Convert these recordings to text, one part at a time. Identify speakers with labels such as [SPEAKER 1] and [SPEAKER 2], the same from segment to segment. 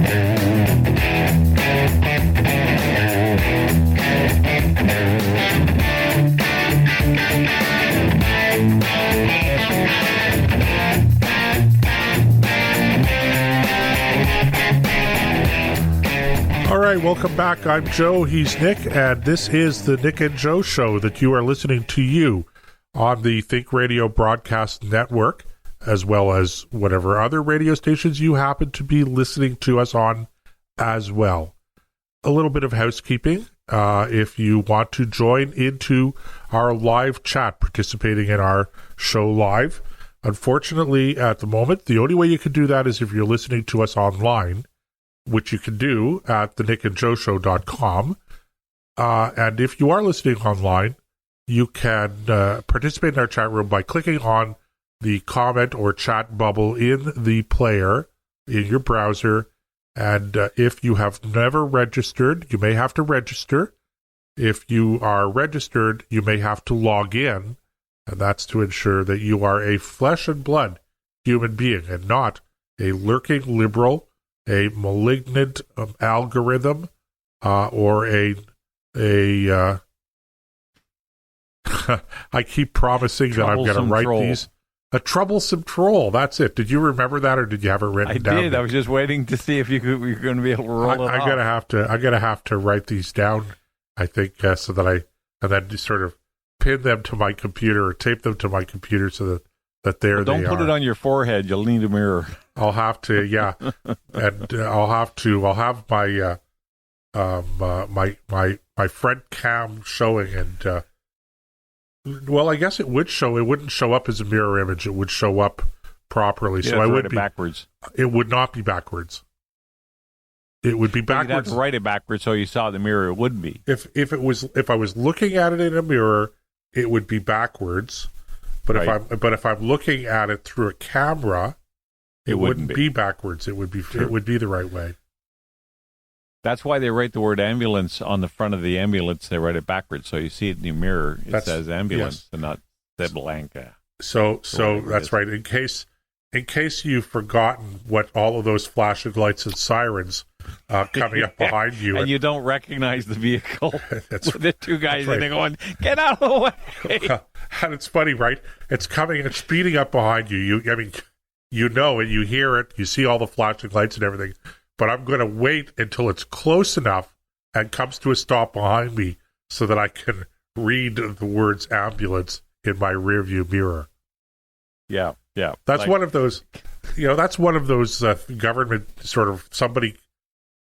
[SPEAKER 1] All right, welcome back. I'm Joe, he's Nick, and this is the Nick and Joe Show that you are listening to you on the Think Radio Broadcast Network, as well as whatever other radio stations you happen to be listening to us on as well. A little bit of housekeeping. If you want to join into our live chat, participating in our show live, unfortunately, at the moment, the only way you can do that is if you're listening to us online, which you can do at thenickandjoeshow.com. And if you are listening online, you can participate in our chat room by clicking on the comment or chat bubble in the player in your browser. And if you have never registered, you may have to register. If you are registered, you may have to log in. And that's to ensure that you are a flesh and blood human being and not a lurking liberal, a malignant algorithm, or a I keep promising that I'm going to write troll. These. A troublesome troll. That's it. Did you remember that, or did you have it written down?
[SPEAKER 2] I did. I was just waiting to see if you were going to be able to roll it off.
[SPEAKER 1] I'm going to have to write these down, I think, so that and then just sort of pin them to my computer or tape them to my computer so that there they are.
[SPEAKER 2] Don't put it on your forehead. You'll need a mirror.
[SPEAKER 1] I'll have to, yeah, and I'll have my my front cam showing, and well, I guess it would show. It wouldn't show up as a mirror image. It would show up properly.
[SPEAKER 2] Yeah,
[SPEAKER 1] so I would
[SPEAKER 2] be backwards.
[SPEAKER 1] It would not be backwards. It would be backwards.
[SPEAKER 2] You'd have to write it backwards so you saw the mirror. It would be.
[SPEAKER 1] If I was looking at it in a mirror, it would be backwards. But right. if I'm looking at it through a camera, it wouldn't be backwards. It would be the right way.
[SPEAKER 2] That's why they write the word ambulance on the front of the ambulance. They write it backwards, so you see it in the mirror. It says ambulance, and not Blanca.
[SPEAKER 1] So that's right. In case you've forgotten what all of those flashing lights and sirens coming up behind you,
[SPEAKER 2] and you don't recognize the vehicle,
[SPEAKER 1] with
[SPEAKER 2] the two guys in there going, "Get out of the way!"
[SPEAKER 1] And it's funny, right? It's coming and speeding up behind you. You know it, you hear it, you see all the flashing lights and everything. But I'm going to wait until it's close enough and comes to a stop behind me so that I can read the words ambulance in my rearview mirror.
[SPEAKER 2] Yeah.
[SPEAKER 1] That's one of those, that's one of those government sort of somebody,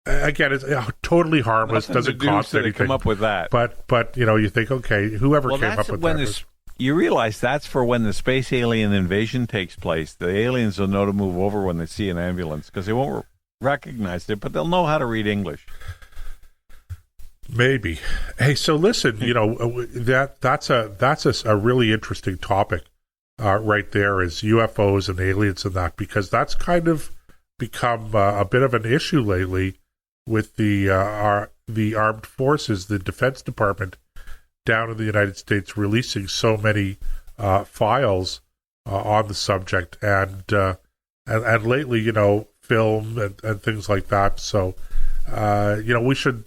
[SPEAKER 1] again, it's totally harmless, doesn't cost anything.
[SPEAKER 2] Come up with that.
[SPEAKER 1] But you think, okay, whoever came up with that.
[SPEAKER 2] You realize that's for when the space alien invasion takes place. The aliens will know to move over when they see an ambulance because they won't recognize it, but they'll know how to read English.
[SPEAKER 1] Maybe. Hey, so listen, that's a really interesting topic right there, is UFOs and aliens and that, because that's kind of become a bit of an issue lately with the armed forces, the Defense Department down in the United States releasing so many files on the subject, and lately, film and things like that. So, we should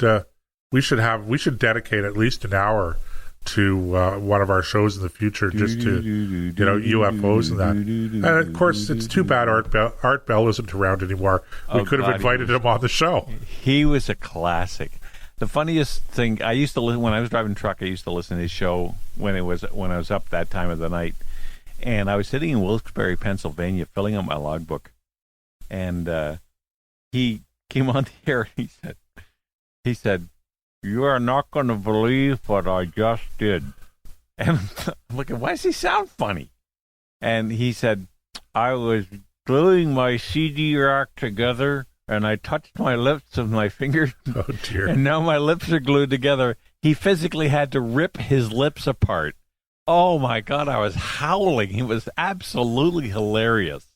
[SPEAKER 1] dedicate at least an hour to one of our shows in the future just to UFOs and that. And of course, it's too bad Art Bell isn't around anymore. We could have invited him on the show.
[SPEAKER 2] He was a classic. The funniest thing, I used to listen when I was driving truck. I used to listen to his show when I was up that time of the night, and I was sitting in Wilkes-Barre, Pennsylvania, filling up my logbook, and he came on the air and he said, "You are not going to believe what I just did." And I'm looking, why does he sound funny? And he said, "I was gluing my CD rack together, and I touched my lips with my fingers,
[SPEAKER 1] oh dear,
[SPEAKER 2] and now my lips are glued together." He physically had to rip his lips apart. Oh my God, I was howling. He was absolutely hilarious.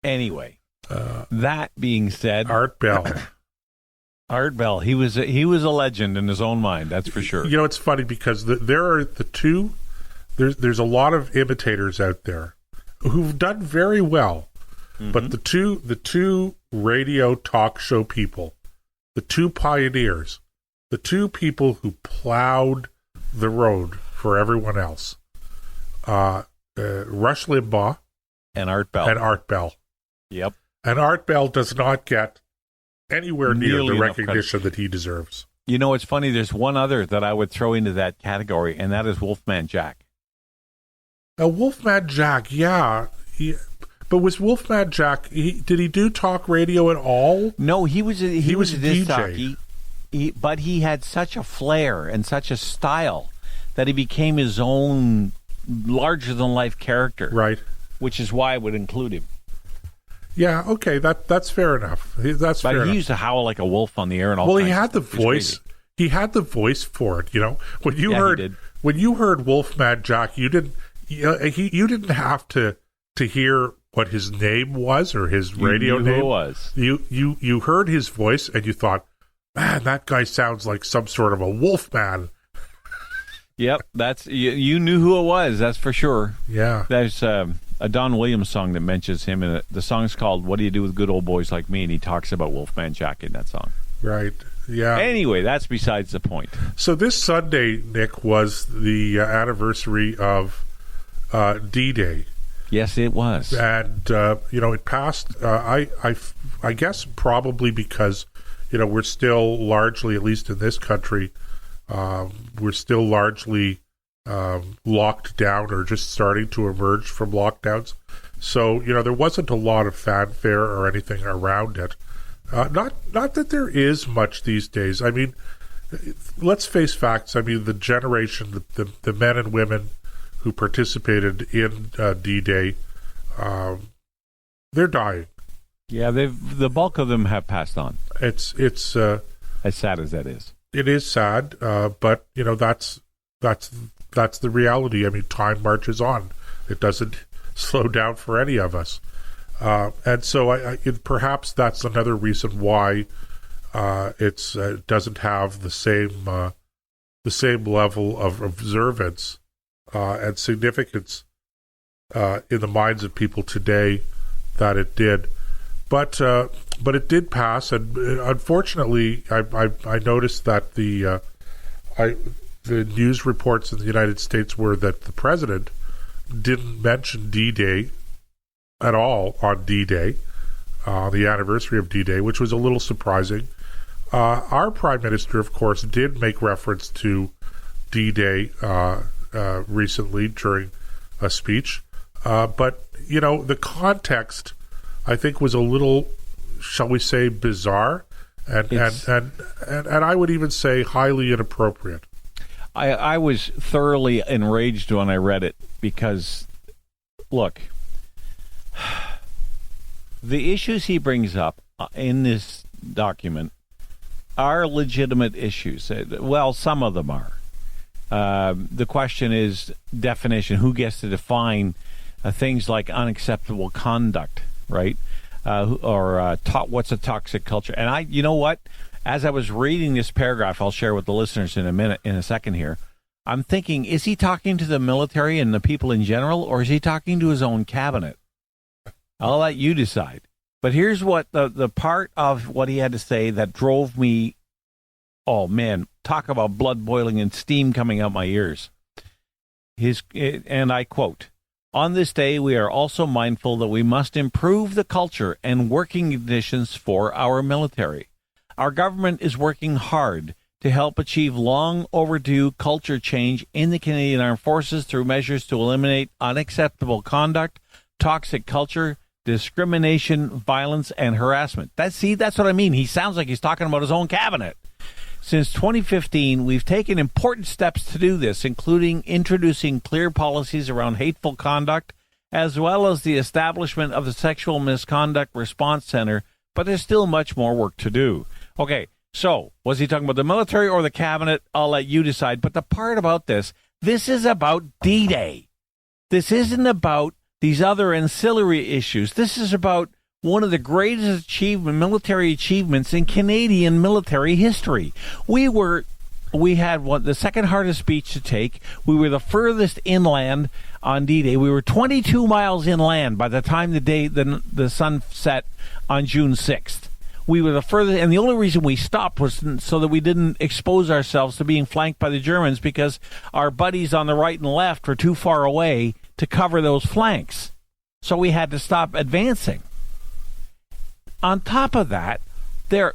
[SPEAKER 2] Anyway, that being said,
[SPEAKER 1] Art Bell,
[SPEAKER 2] he was a legend in his own mind, that's for sure.
[SPEAKER 1] It's funny because there are the two. There's a lot of imitators out there who've done very well. But the two radio talk show people, the two pioneers, the two people who plowed the road for everyone else, Rush Limbaugh
[SPEAKER 2] and Art Bell.
[SPEAKER 1] Yep. And Art Bell does not get anywhere near the recognition that he deserves.
[SPEAKER 2] You know, it's funny. There's one other that I would throw into that category, and that is Wolfman Jack.
[SPEAKER 1] Wolfman Jack, yeah. But was Wolfman Jack, did he do talk radio at all?
[SPEAKER 2] No, he was a disc
[SPEAKER 1] DJ.
[SPEAKER 2] But he had such a flair and such a style that he became his own larger-than-life character.
[SPEAKER 1] Right.
[SPEAKER 2] Which is why I would include him.
[SPEAKER 1] Yeah, okay, that's fair enough.
[SPEAKER 2] But he used to howl like a wolf on the air and all.
[SPEAKER 1] Well, he had the voice. He had the voice for it. You know, when you heard Wolfman Jack, you didn't have to hear what his name was or his radio name
[SPEAKER 2] was.
[SPEAKER 1] You heard his voice and you thought, man, that guy sounds like some sort of a wolf man.
[SPEAKER 2] Yep, that's you knew who it was. That's for sure.
[SPEAKER 1] Yeah,
[SPEAKER 2] there's a Don Williams song that mentions him, and the song's called "What Do You Do with Good Old Boys Like Me?" and he talks about Wolfman Jack in that song.
[SPEAKER 1] Right. Yeah.
[SPEAKER 2] Anyway, that's besides the point.
[SPEAKER 1] So this Sunday, Nick, was the anniversary of D-Day.
[SPEAKER 2] Yes, it was.
[SPEAKER 1] And it passed. I guess probably because we're still largely, at least in this country, we're still largely locked down or just starting to emerge from lockdowns. So, there wasn't a lot of fanfare or anything around it. Not that there is much these days. I mean, let's face facts. I mean, the generation, the men and women who participated in D-Day, they're dying.
[SPEAKER 2] Yeah, the bulk of them have passed on.
[SPEAKER 1] It's
[SPEAKER 2] as sad as that is.
[SPEAKER 1] It is sad, but that's the reality. I mean, time marches on. It doesn't slow down for any of us, and so perhaps that's another reason why it doesn't have the same level of observance and significance in the minds of people today that it did. But it did pass, and unfortunately, I noticed that the news reports in the United States were that the president didn't mention D-Day at all on D-Day, the anniversary of D-Day, which was a little surprising. Our Prime Minister, of course, did make reference to D-Day recently during a speech, but the context, I think, was a little, shall we say, bizarre, and I would even say highly inappropriate.
[SPEAKER 2] I was thoroughly enraged when I read it because, look, the issues he brings up in this document are legitimate issues. Well, some of them are. The question is definition. Who gets to define things like unacceptable conduct, right? What's a toxic culture? And you know what? As I was reading this paragraph, I'll share with the listeners in a second here, I'm thinking, is he talking to the military and the people in general, or is he talking to his own cabinet? I'll let you decide. But here's what the part of what he had to say that drove me, oh man, talk about blood boiling and steam coming out my ears. And I quote, "On this day, we are also mindful that we must improve the culture and working conditions for our military. Our government is working hard to help achieve long overdue culture change in the Canadian Armed Forces through measures to eliminate unacceptable conduct, toxic culture, discrimination, violence, and harassment." That's what I mean. He sounds like he's talking about his own cabinet. "Since 2015, we've taken important steps to do this, including introducing clear policies around hateful conduct, as well as the establishment of the Sexual Misconduct Response Center, but there's still much more work to do." Okay, so was he talking about the military or the cabinet? I'll let you decide. But the part about this is about D-Day. This isn't about these other ancillary issues. This is about one of the greatest military achievements in Canadian military history. We were we had the second hardest beach to take. We were the furthest inland on D-Day. We were 22 miles inland by the time the sun set on June 6th. We were the furthest, and the only reason we stopped was so that we didn't expose ourselves to being flanked by the Germans, because our buddies on the right and left were too far away to cover those flanks. So we had to stop advancing. On top of that,
[SPEAKER 1] take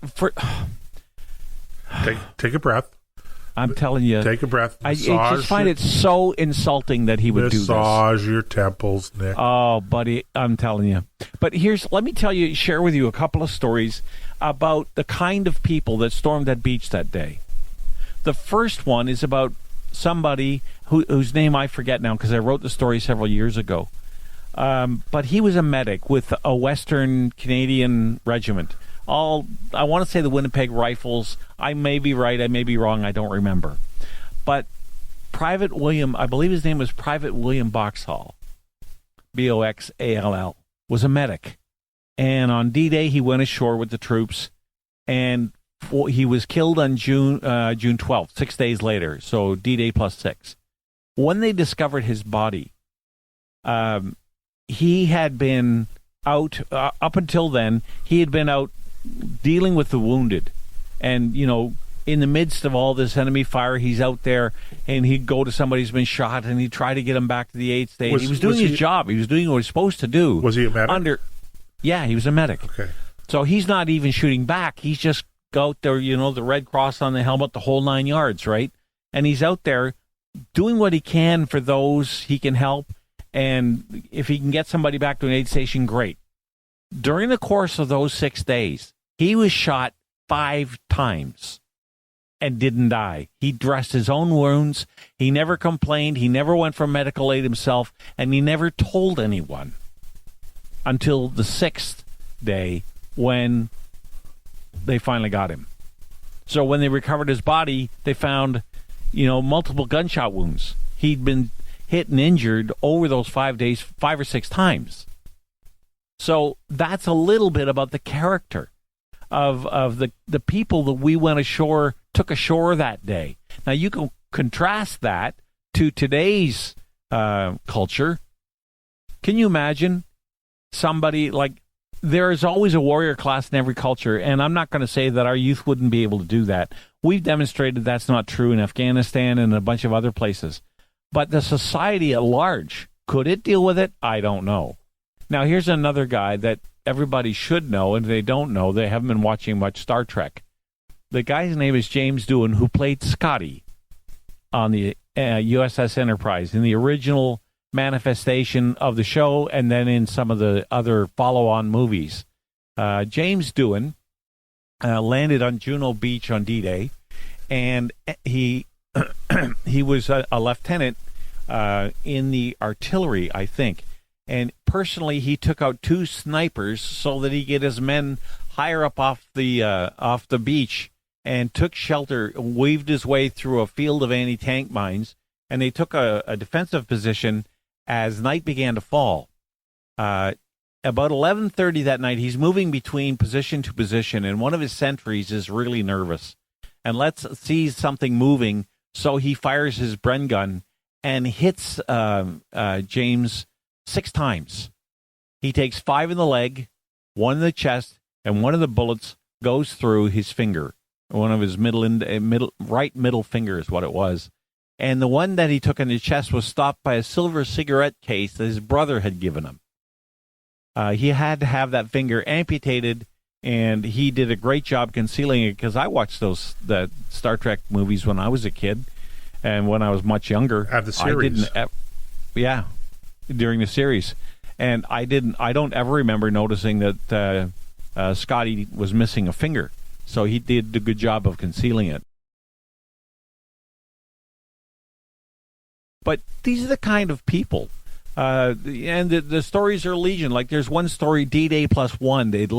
[SPEAKER 1] a breath.
[SPEAKER 2] I'm telling you.
[SPEAKER 1] Take a breath.
[SPEAKER 2] I just find it so insulting that he would do this.
[SPEAKER 1] Massage your temples, Nick.
[SPEAKER 2] Oh, buddy, I'm telling you. But let me share with you a couple of stories about the kind of people that stormed that beach that day. The first one is about somebody whose name I forget now, because I wrote the story several years ago. But he was a medic with a Western Canadian regiment. I want to say the Winnipeg Rifles. I may be right, I may be wrong, I don't remember. But Private William, I believe his name was Private William Boxall, Boxall, was a medic. And on D-Day, he went ashore with the troops, and he was killed on June 12th, 6 days later, so D-Day plus 6. When they discovered his body, he had been out, up until then, he had been out dealing with the wounded. And, in the midst of all this enemy fire, he's out there, and he'd go to somebody who's been shot, and he'd try to get him back to the aid station. He was doing his job. He was doing what he was supposed to do.
[SPEAKER 1] Was he a medic?
[SPEAKER 2] Yeah, he was a medic.
[SPEAKER 1] Okay.
[SPEAKER 2] So he's not even shooting back. He's just out there, the Red Cross on the helmet, the whole 9 yards, right? And he's out there doing what he can for those he can help. And if he can get somebody back to an aid station, great. During the course of those 6 days, he was shot 5 times and didn't die. He dressed his own wounds. He never complained. He never went for medical aid himself, and he never told anyone until the 6th day when they finally got him. So when they recovered his body, they found, multiple gunshot wounds. He'd been hit and injured over those 5 days 5 or 6 times. So that's a little bit about the character of the people that we took ashore that day. Now, you can contrast that to today's culture. Can you imagine somebody like, there is always a warrior class in every culture, and I'm not going to say that our youth wouldn't be able to do that. We've demonstrated that's not true in Afghanistan and a bunch of other places. But the society at large, could it deal with it? I don't know. Now, here's another guy that everybody should know, and if they don't know, they haven't been watching much Star Trek. The guy's name is James Doohan, who played Scotty on the USS Enterprise in the original manifestation of the show, and then in some of the other follow-on movies. James Doohan landed on Juno Beach on D-Day, and he was a lieutenant in the artillery, I think. And personally, he took out 2 snipers so that he get his men higher up off the beach, and took shelter, weaved his way through a field of anti-tank mines, and they took a defensive position as night began to fall. About 11:30 that night, he's moving between position to position, and one of his sentries is really nervous and sees something moving, so he fires his Bren gun and hits James 6 times. He takes 5 in the leg, 1 in the chest, and one of the bullets goes through his finger. One of his right middle finger is what it was. And the one that he took in the chest was stopped by a silver cigarette case that his brother had given him. He had to have that finger amputated, and he did a great job concealing it, because I watched the Star Trek movies when I was a kid and when I was much younger.
[SPEAKER 1] At the series.
[SPEAKER 2] During the series. And I don't ever remember noticing that Scotty was missing a finger. So he did a good job of concealing it. But these are the kind of people. And the stories are legion. Like, there's one story, D-Day plus 1. They'd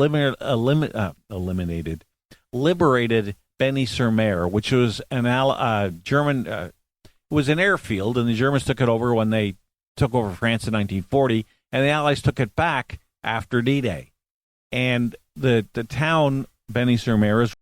[SPEAKER 2] liberated Benny-sur-Mer, which was an German. It was an airfield, and the Germans took it over when they took over France in 1940, and the Allies took it back after D-Day. And the town Benny-sur-Mer is